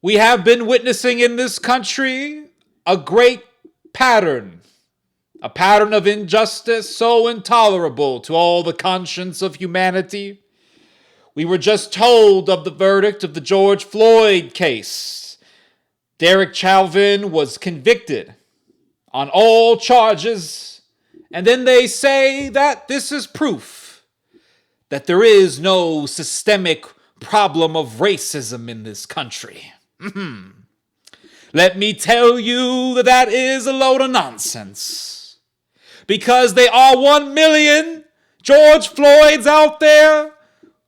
We have been witnessing in this country a great pattern, a pattern of injustice so intolerable to all the conscience of humanity. We were just told of the verdict of the George Floyd case. Derek Chauvin was convicted on all charges, and then they say that this is proof that there is no systemic problem of racism in this country. Let me tell you that that is a load of nonsense. Because there are 1 million George Floyds out there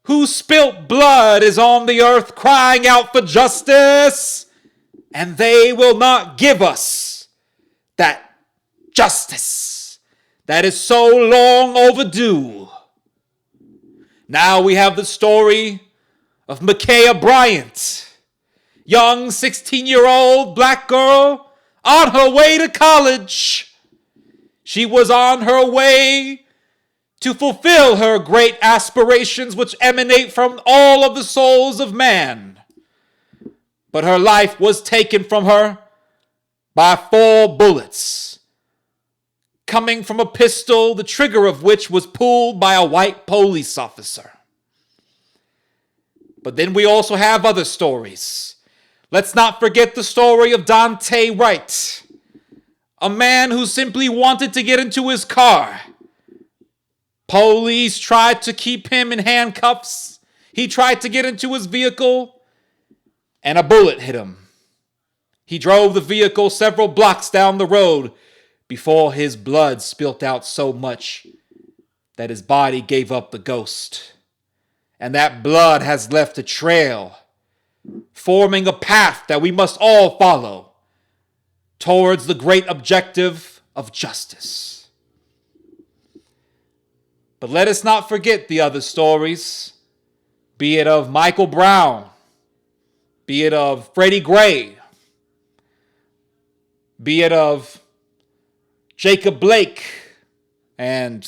whose spilt blood is on the earth crying out for justice, and they will not give us that justice that is so long overdue. Now we have the story of Michaela Bryant, young 16-year-old black girl on her way to college. She was on her way to fulfill her great aspirations which emanate from all of the souls of man. But her life was taken from her by 4 bullets, coming from a pistol, the trigger of which was pulled by a white police officer. But then we also have other stories. Let's not forget the story of Dante Wright, a man who simply wanted to get into his car. Police tried to keep him in handcuffs. He tried to get into his vehicle, and a bullet hit him. He drove the vehicle several blocks down the road before his blood spilt out so much that his body gave up the ghost. And that blood has left a trail, forming a path that we must all follow towards the great objective of justice. But let us not forget the other stories, be it of Michael Brown, be it of Freddie Gray, be it of Jacob Blake and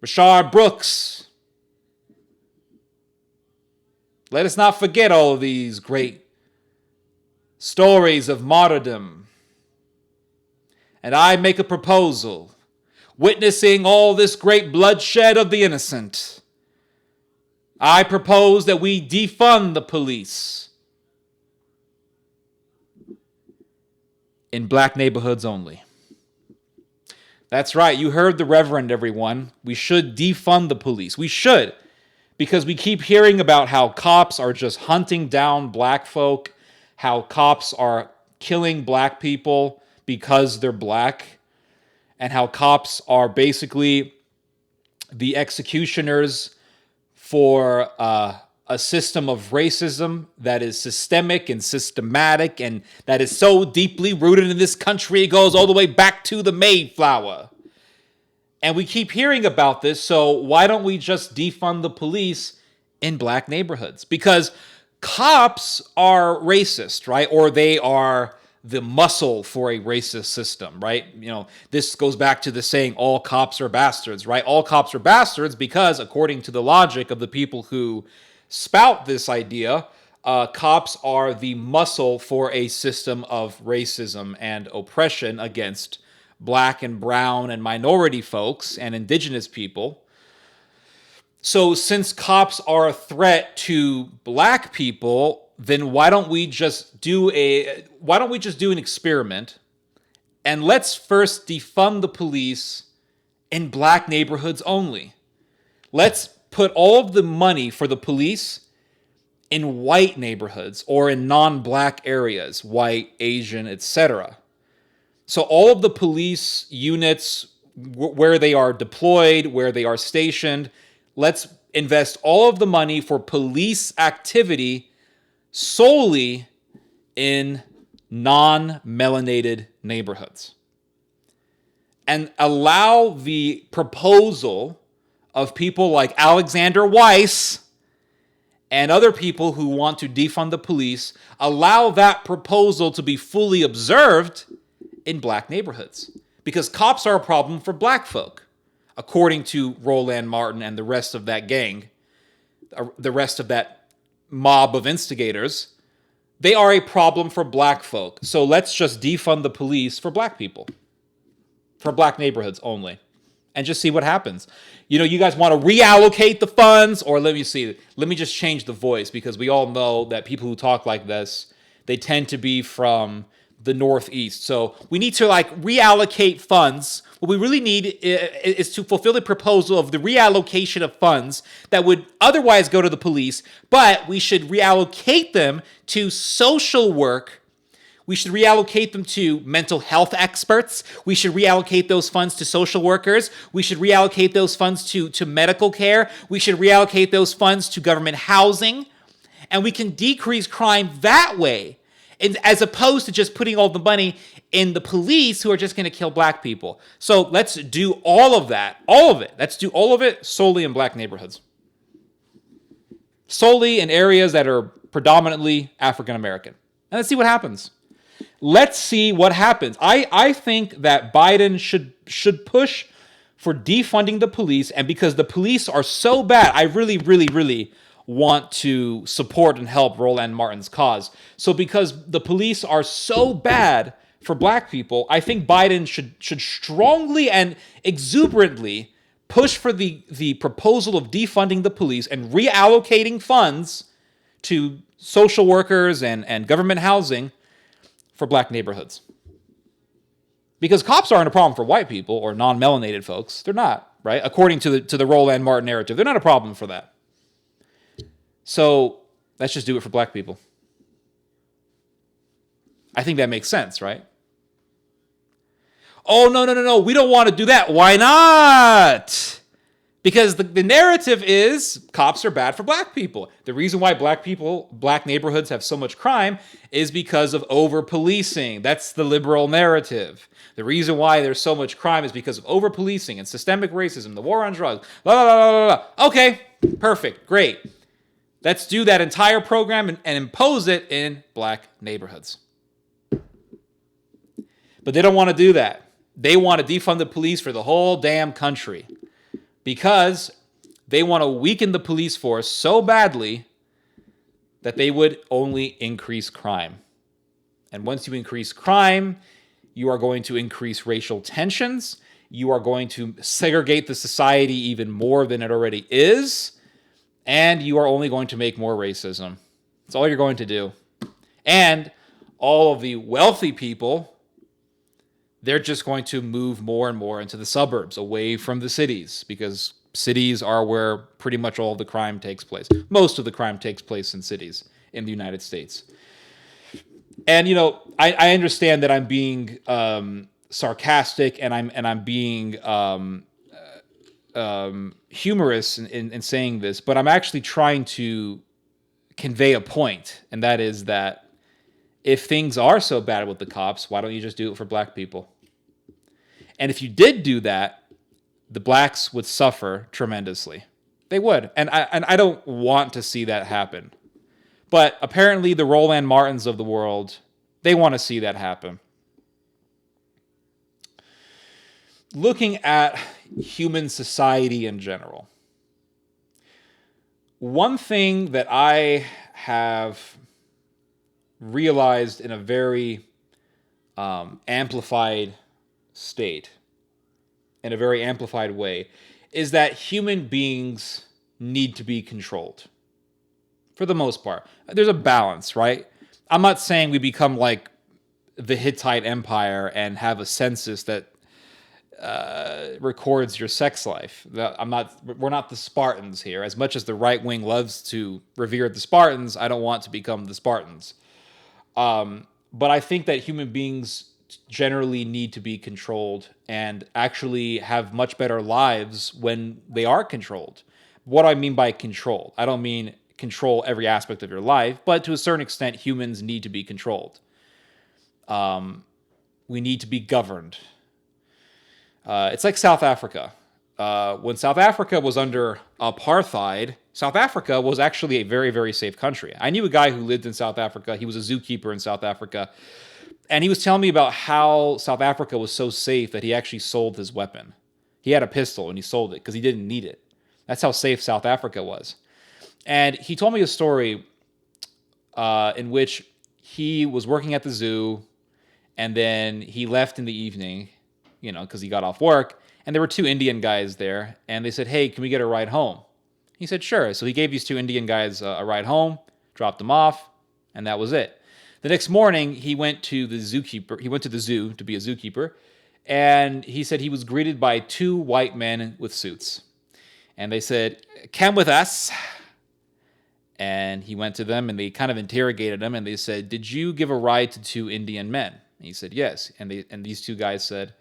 Rashard Brooks. Let us not forget all of these great stories of martyrdom. And I make a proposal, witnessing all this great bloodshed of the innocent. I propose that we defund the police in black neighborhoods only. That's right, you heard the Reverend, everyone. We should defund the police. We should. Because we keep hearing about how cops are just hunting down black folk, how cops are killing black people because they're black, and how cops are basically the executioners for a system of racism that is systemic and systematic and that is so deeply rooted in this country, it goes all the way back to the Mayflower. And we keep hearing about this, so why don't we just defund the police in black neighborhoods? Because cops are racist, right? Or they are the muscle for a racist system, right? You know, this goes back to the saying, all cops are bastards, right? All cops are bastards because, according to the logic of the people who spout this idea, cops are the muscle for a system of racism and oppression against black and brown and minority folks and indigenous people. So since cops are a threat to black people, then why don't we just do an experiment, and let's first defund the police in black neighborhoods only. Let's put all of the money for the police in white neighborhoods or in non-black areas, white, Asian, etc. So all of the police units, where they are deployed, where they are stationed, let's invest all of the money for police activity solely in non-melanated neighborhoods. And allow the proposal of people like Alexander Weiss and other people who want to defund the police, allow that proposal to be fully observed in black neighborhoods. Because cops are a problem for black folk, according to Roland Martin and the rest of that gang, the rest of that mob of instigators. they are a problem for black folk. So let's just defund the police for black people, for black neighborhoods only, and just see what happens. You guys want to reallocate the funds, or let me just change the voice, because we all know that people who talk like this, they tend to be from the Northeast. So we need to reallocate funds. What we really need is to fulfill the proposal of the reallocation of funds that would otherwise go to the police, but we should reallocate them to social work. We should reallocate them to mental health experts. We should reallocate those funds to social workers. We should reallocate those funds to medical care. We should reallocate those funds to government housing. And we can decrease crime that way, as opposed to just putting all the money in the police, who are just going to kill black people. So let's do all of that, all of it. Let's do all of it solely in black neighborhoods. Solely in areas that are predominantly African American. And let's see what happens. Let's see what happens. I think that Biden should push for defunding the police, and because the police are so bad, I really, really, really want to support and help Roland Martin's cause. So because the police are so bad for black people, I think Biden should strongly and exuberantly push for the proposal of defunding the police and reallocating funds to social workers and government housing for black neighborhoods. Because cops aren't a problem for white people or non-melanated folks. They're not, right? According to the Roland Martin narrative, they're not a problem for that. So let's just do it for black people. I think that makes sense, right? Oh, no. We don't want to do that. Why not? Because the narrative is cops are bad for black people. The reason why black neighborhoods have so much crime is because of over-policing. That's the liberal narrative. The reason why there's so much crime is because of over-policing and systemic racism, the war on drugs, blah, blah, blah, blah, blah. Okay, perfect, great. Let's do that entire program and impose it in black neighborhoods. But they don't want to do that. They want to defund the police for the whole damn country, because they want to weaken the police force so badly that they would only increase crime. And once you increase crime, you are going to increase racial tensions. You are going to segregate the society even more than it already is. And you are only going to make more racism. That's all you're going to do. And all of the wealthy people, they're just going to move more and more into the suburbs, away from the cities, because cities are where pretty much all of the crime takes place. Most of the crime takes place in cities in the United States. And, I understand that I'm being sarcastic and I'm being humorous in saying this, but I'm actually trying to convey a point, and that is that if things are so bad with the cops, why don't you just do it for black people? And if you did do that, the blacks would suffer tremendously. They would. And I don't want to see that happen. But apparently the Roland Martins of the world, they want to see that happen. Looking at human society in general, one thing that I have realized in a very amplified state, in a very amplified way, is that human beings need to be controlled. For the most part. There's a balance, right? I'm not saying we become like the Hittite Empire and have a census that records your sex life. We're not the Spartans here. As much as the right wing loves to revere the Spartans, I don't want to become the Spartans. But I think that human beings generally need to be controlled and actually have much better lives when they are controlled. What do I mean by control? I don't mean control every aspect of your life, but to a certain extent, humans need to be controlled. We need to be governed. It's like South Africa. When South Africa was under apartheid, South Africa was actually a very, very safe country. I knew a guy who lived in South Africa. He was a zookeeper in South Africa. And he was telling me about how South Africa was so safe that he actually sold his weapon. He had a pistol and he sold it because he didn't need it. That's how safe South Africa was. And he told me a story in which he was working at the zoo, and then he left in the evening, because he got off work, and there were two Indian guys there, and they said, "Hey, can we get a ride home?" He said, "Sure." So he gave these two Indian guys a ride home, dropped them off, and that was it. The next morning, he went to the zookeeper. He went to the zoo to be a zookeeper, and he said he was greeted by two white men with suits. And they said, "Come with us." And he went to them, and they kind of interrogated him, and they said, "Did you give a ride to two Indian men?" And he said, "Yes." And these two guys said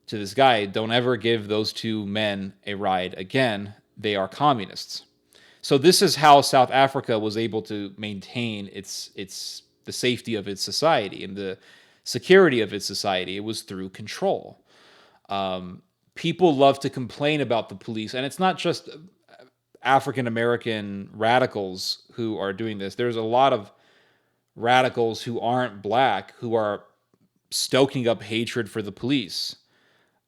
to this guy, "Don't ever give those two men a ride again. They are communists." So this is how South Africa was able to maintain the safety of its society and the security of its society. It was through control. People love to complain about the police, and it's not just African American radicals who are doing this. There's a lot of radicals who aren't black who are stoking up hatred for the police.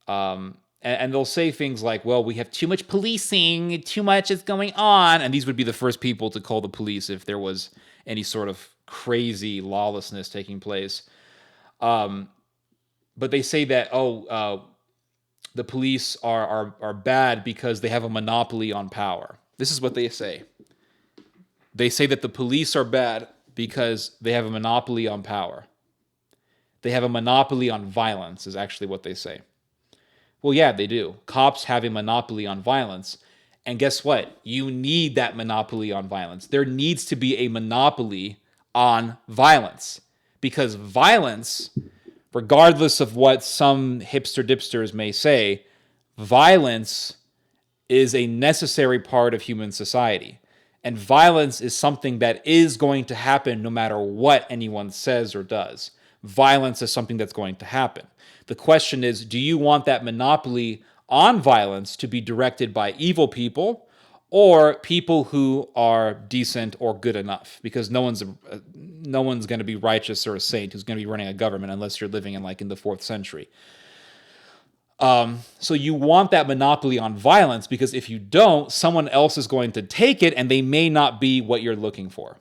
And they'll say things like, "Well, we have too much policing, too much is going on." And these would be the first people to call the police if there was any sort of crazy lawlessness taking place. But they say that, the police are bad because they have a monopoly on power. This is what they say. They say that the police are bad because they have a monopoly on power. They have a monopoly on violence, is actually what they say. Well, yeah, they do. Cops have a monopoly on violence. And guess what? You need that monopoly on violence. There needs to be a monopoly on violence. Because violence, regardless of what some hipster-dipsters may say, violence is a necessary part of human society. And violence is something that is going to happen no matter what anyone says or does. Violence is something that's going to happen. The question is, do you want that monopoly on violence to be directed by evil people or people who are decent or good enough? Because no one's going to be righteous or a saint who's going to be running a government unless you're living in the 4th century. So you want that monopoly on violence, because if you don't, someone else is going to take it and they may not be what you're looking for.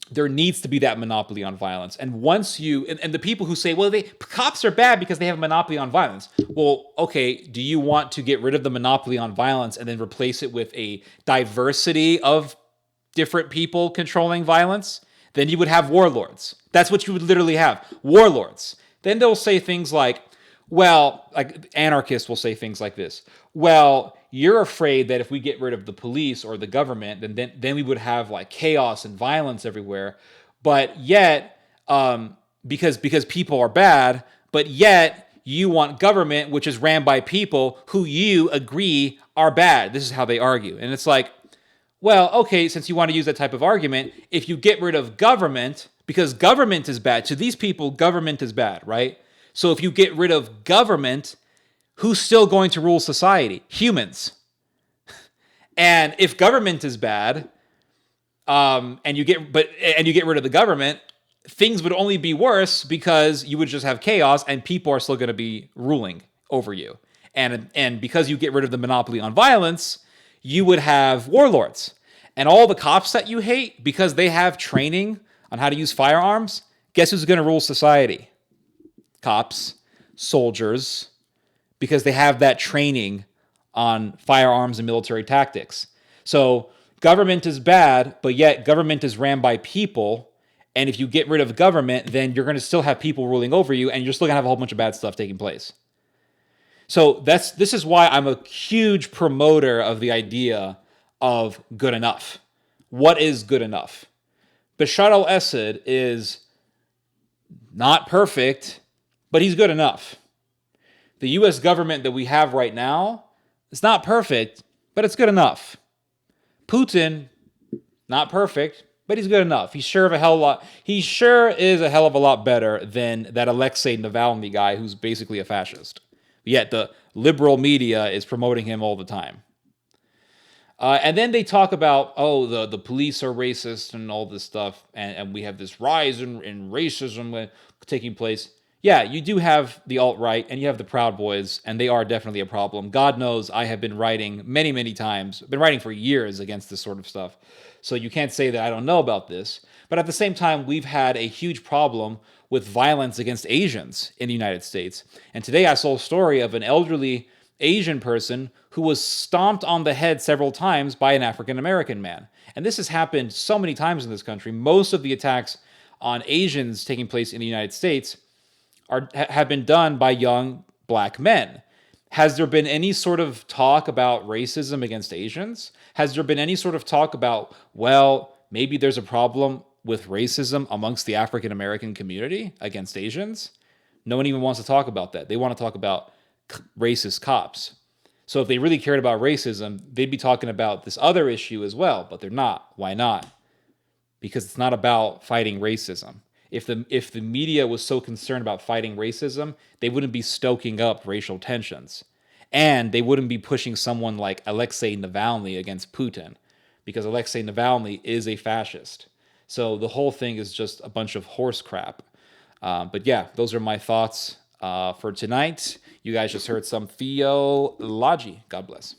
There needs to be that monopoly on violence. And once and the people who say, "Well, cops are bad because they have a monopoly on violence." Well, okay, do you want to get rid of the monopoly on violence and then replace it with a diversity of different people controlling violence? Then you would have warlords. That's what you would literally have. Warlords. Then they'll say things like, anarchists will say things like this. "Well, you're afraid that if we get rid of the police or the government, then we would have chaos and violence everywhere. But yet, because people are bad, but yet you want government which is ran by people who you agree are bad." This is how they argue. And it's like, well, okay, since you want to use that type of argument, if you get rid of government, because government is bad, to these people, government is bad, right? So if you get rid of government, who's still going to rule society? Humans. And if government is bad, and you get rid of the government, things would only be worse because you would just have chaos and people are still going to be ruling over you. And because you get rid of the monopoly on violence, you would have warlords. And all the cops that you hate, because they have training on how to use firearms, guess who's going to rule society? Cops, soldiers, because they have that training on firearms and military tactics. So government is bad, but yet government is ran by people. And if you get rid of government, then you're going to still have people ruling over you, and you're still going to have a whole bunch of bad stuff taking place. So this is why I'm a huge promoter of the idea of good enough. What is good enough? Bashar al-Assad is not perfect, but he's good enough. The U.S. government that we have right now is not perfect, but it's good enough. Putin, not perfect, but he's good enough. He sure is a hell of a lot better than that Alexei Navalny guy who's basically a fascist. Yet the liberal media is promoting him all the time. And then they talk about, the police are racist and all this stuff, and we have this rise in racism taking place. yeah, you do have the alt-right and you have the Proud Boys, and they are definitely a problem. God knows I have been writing many, many times, been writing for years against this sort of stuff. So you can't say that I don't know about this. But at the same time, we've had a huge problem with violence against Asians in the United States. And today I saw a story of an elderly Asian person who was stomped on the head several times by an African American man. And this has happened so many times in this country. Most of the attacks on Asians taking place in the United States have been done by young black men. Has there been any sort of talk about racism against Asians? Has there been any sort of talk about, well, maybe there's a problem with racism amongst the African American community against Asians? No one even wants to talk about that. They want to talk about racist cops. So if they really cared about racism, they'd be talking about this other issue as well, but they're not. Why not? Because it's not about fighting racism. If the media was so concerned about fighting racism, they wouldn't be stoking up racial tensions. And they wouldn't be pushing someone like Alexei Navalny against Putin, because Alexei Navalny is a fascist. So the whole thing is just a bunch of horse crap. But yeah, those are my thoughts for tonight. You guys just heard some theology. God bless.